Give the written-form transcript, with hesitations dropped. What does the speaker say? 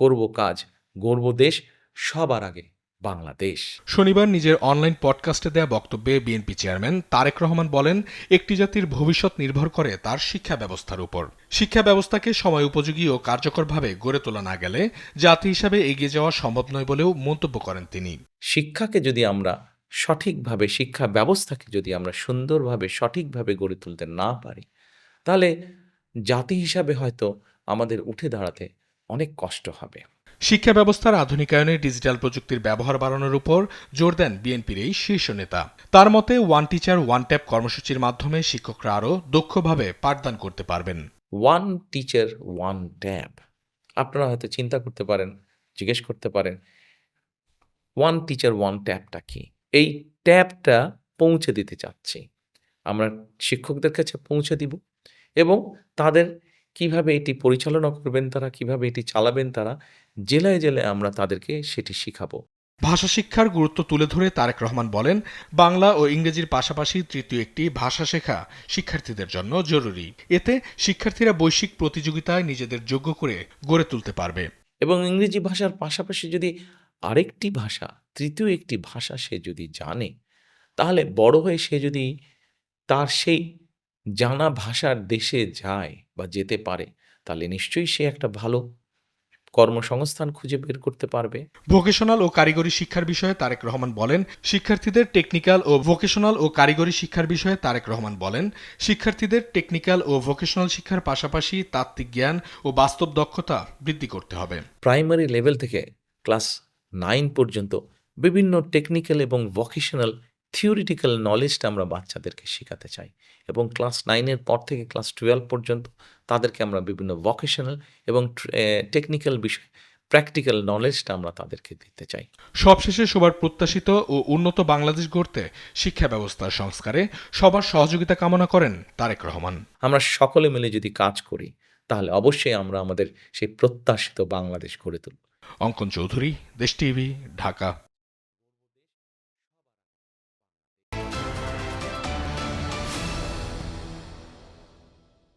করব কাজ, গড়ব দেশ, সবার আগে বাংলাদেশ। শনিবার নিজের অনলাইন পডকাস্টে দেয়া বক্তব্যে বিএনপি চেয়ারম্যান তারেক রহমান বলেন, একটি জাতির ভবিষ্যৎ নির্ভর করে তার শিক্ষা ব্যবস্থার উপর। শিক্ষা ব্যবস্থাকে সময় উপযোগী ও কার্যকরভাবে গড়ে তোলা না গেলে জাতি হিসাবে এগিয়ে যাওয়া সম্ভব নয় বলেও মন্তব্য করেন তিনি। শিক্ষাকে যদি আমরা সঠিকভাবে, শিক্ষা ব্যবস্থাকে যদি আমরা সুন্দরভাবে সঠিকভাবে গড়ে তুলতে না পারি, তাহলে জাতি হিসাবে হয়তো আমাদের উঠে দাঁড়াতে অনেক কষ্ট হবে। শিক্ষা ব্যবস্থার আধুনিকায়নে ডিজিটাল প্রযুক্তির ব্যবহার বাড়ানোর উপর জোর দেন বিএনপির এই শীর্ষ নেতা। তার মতে, ওয়ান টিচার ওয়ান ট্যাব কর্মসূচির মাধ্যমে শিক্ষকরা আরও দক্ষভাবে পাঠদান করতে পারবেন। ওয়ান টিচার ওয়ান ট্যাব, আপনারা হয়তো চিন্তা করতে পারেন, জিজ্ঞেস করতে পারেন, ওয়ান টিচার ওয়ান ট্যাবটা কি? এই ট্যাবটা পৌঁছে দিতে চাচ্ছি, আমরা শিক্ষকদের কাছে পৌঁছে দিব এবং তাদের কিভাবে এটি পরিচালনা করবেন, তারা কিভাবে এটি চালাবেন, তারা জেলায় জেলায় আমরা তাদেরকে সেটি শিখাবো। ভাষা শিক্ষার গুরুত্ব তুলে ধরে তারেক রহমান বলেন, বাংলা ও ইংরেজির পাশাপাশি তৃতীয় একটি ভাষা শেখা শিক্ষার্থীদের জন্য জরুরি। এতে শিক্ষার্থীরা বৈশ্বিক প্রতিযোগিতায় নিজেদের যোগ্য করে গড়ে তুলতে পারবে। এবং ইংরেজি ভাষার পাশাপাশি যদি আরেকটি ভাষা, তৃতীয় একটি ভাষা সে যদি জানে, তাহলে বড় হয়ে সে যদি তার সেই জানা ভাষার দেশে যায় বা যেতে পারে, তাহলে নিশ্চয়ই সে একটা ভালো কর্মসংস্থান খুঁজে বের করতে পারবে। ভোকেশনাল ও কারিগরি শিক্ষার বিষয়ে তারেক রহমান বলেন, শিক্ষার্থীদের টেকনিক্যাল ও ভোকেশনাল শিক্ষার পাশাপাশি তাত্ত্বিক জ্ঞান ও বাস্তব দক্ষতা বৃদ্ধি করতে হবে। প্রাইমারি লেভেল থেকে ক্লাস 9 পর্যন্ত বিভিন্ন টেকনিক্যাল এবং ভোকেশনাল থিওরিটিক্যাল নলেজটা আমরা বাচ্চাদেরকে শেখাতে চাই এবং ক্লাস 9 এর পর থেকে ক্লাস 12 পর্যন্ত তাদেরকে আমরা বিভিন্ন ভোকেশনাল এবং টেকনিক্যাল বিষয় প্র্যাকটিক্যাল নলেজটা আমরা তাদেরকে দিতে চাই। সবশেষে সবার প্রত্যাশিত ও উন্নত বাংলাদেশ গড়তে শিক্ষা ব্যবস্থার সংস্কারে সবার সহযোগিতা কামনা করেন তারেক রহমান। আমরা সকলে মিলে যদি কাজ করি, তাহলে অবশ্যই আমরা আমাদের সেই প্রত্যাশিত বাংলাদেশ গড়ে তুলব। অঙ্কন চৌধুরী, দেশ টিভি, ঢাকা।